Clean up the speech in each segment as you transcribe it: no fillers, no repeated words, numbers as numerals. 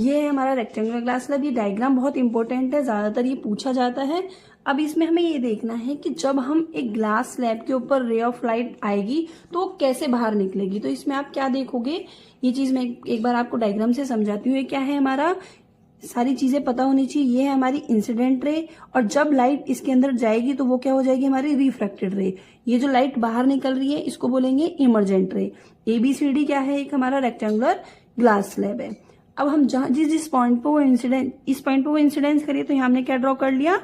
ये है हमारा रेक्टेंगुलर ग्लास स्लैब। ये डायग्राम बहुत इंपॉर्टेंट है, ज्यादातर ये पूछा जाता है। अब इसमें हमें ये देखना है कि जब हम एक ग्लास स्लैब के ऊपर रे ऑफ लाइट आएगी तो वो कैसे बाहर निकलेगी। तो इसमें आप क्या देखोगे, ये चीज मैं एक बार आपको डायग्राम से समझाती हूँ। ये क्या है, हमारा सारी चीजें पता होनी चाहिए। ये है हमारी इंसिडेंट रे, और जब लाइट इसके अंदर जाएगी तो वो क्या हो जाएगी, हमारी रिफ्रैक्टेड रे। ये जो लाइट बाहर निकल रही है इसको बोलेंगे इमर्जेंट रे। ABCD क्या है, एक हमारा रेक्टेंगुलर ग्लास स्लैब है। अब हम जहां जिस पॉइंट पे वो इंसिडेंट, इस पॉइंट पे वो इंसिडेंस करिए तो यहाँ हमने क्या ड्रॉ कर लिया,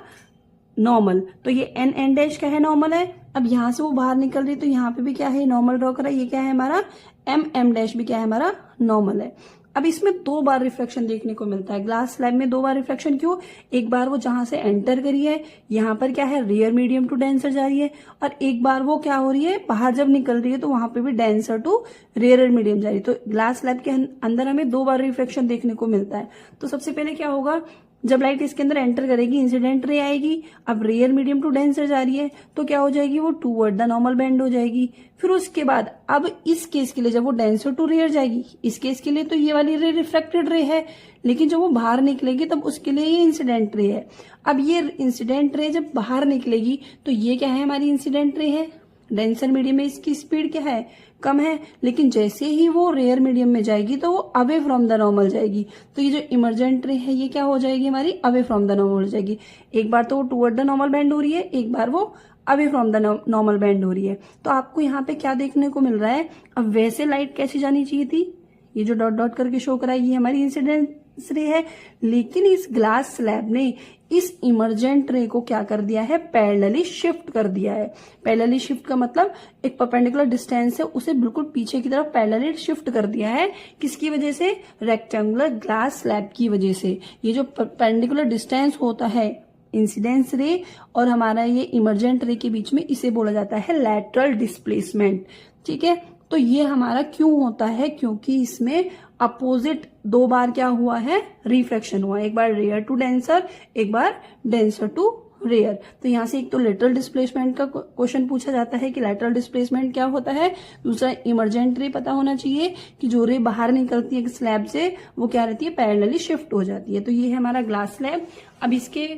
नॉर्मल। तो ये एन डैश क्या है, नॉर्मल है। अब यहां से वो बाहर निकल रही है तो यहाँ पे भी क्या है, नॉर्मल ड्रॉ करा। ये क्या है हमारा एम डैश भी क्या है, हमारा नॉर्मल है। अब इसमें 2 बार रिफ्लेक्शन देखने को मिलता है ग्लास स्लैब में। 2 बार रिफ्लेक्शन क्यों, एक बार वो जहां से एंटर करी है यहाँ पर क्या है, रेयर मीडियम टू डेंसर जा रही है, और एक बार वो क्या हो रही है, बाहर जब निकल रही है तो वहां पे भी डेंसर टू रेयर मीडियम जा रही है। तो ग्लास स्लैब के अंदर हमें 2 बार रिफ्लेक्शन देखने को मिलता है। तो सबसे पहले क्या होगा, जब लाइट इसके अंदर एंटर करेगी इंसिडेंट रे आएगी। अब रेयर मीडियम टू डेंसर जा रही है तो क्या हो जाएगी, वो टूवर्ड द नॉर्मल बेंड हो जाएगी। फिर उसके बाद अब इस केस के लिए जब वो डेंसर टू रेयर जाएगी, इस केस के लिए तो ये वाली रे रिफ्रैक्टेड रे है, लेकिन जब वो बाहर निकलेगी तब उसके लिए ये इंसिडेंट रे है। अब ये इंसिडेंट रे जब बाहर निकलेगी तो ये क्या है, हमारी इंसिडेंट रे है। डेंसर मीडियम में इसकी स्पीड क्या है, कम है, लेकिन जैसे ही वो रेयर मीडियम में जाएगी तो वो अवे फ्रॉम द नॉर्मल जाएगी। तो ये जो इमर्जेंट रे है ये क्या हो जाएगी, हमारी अवे फ्रॉम द नॉर्मल हो जाएगी। एक बार तो वो टुवर्ड द नॉर्मल बेंड हो रही है, एक बार वो away from the normal bend हो रही है। तो आपको यहाँ पे क्या देखने को मिल रहा है, अब वैसे लाइट कैसी जानी चाहिए थी, ये जो डॉट डॉट करके शो करा है ये हमारी इंसिडेंस रे है, लेकिन इस ग्लास स्लैब ने इस इमर्जेंट रे को क्या कर दिया है, पैरेलली शिफ्ट कर दिया है। पैरेलली शिफ्ट का मतलब एक परपेंडिकुलर डिस्टेंस है उसे बिल्कुल पीछे की तरफ पैरेलली शिफ्ट कर दिया है। किसकी वजह से, रेक्टेंगुलर ग्लास स्लैब की वजह से। ये जो परपेंडिकुलर डिस्टेंस होता है इंसिडेंस रे और हमारा ये इमर्जेंट रे के बीच में, इसे बोला जाता है लैटरल डिस्प्लेसमेंट। ठीक है, तो ये हमारा क्यों होता है, क्योंकि इसमें अपोजिट 2 बार क्या हुआ है, रिफ्रैक्शन हुआ। एक बार रेयर टू डेंसर, एक बार डेंसर टू रेयर। तो यहां से एक तो लेटरल डिस्प्लेसमेंट का क्वेश्चन पूछा जाता है कि लेटरल डिस्प्लेसमेंट क्या होता है। दूसरा इमर्जेंट रे पता होना चाहिए कि जो रे बाहर निकलती है स्लैब से वो क्या रहती है, पैरेलली शिफ्ट हो जाती है। तो ये है हमारा ग्लास स्लैब। अब इसके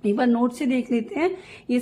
एक बार नोट से देख लेते हैं। ये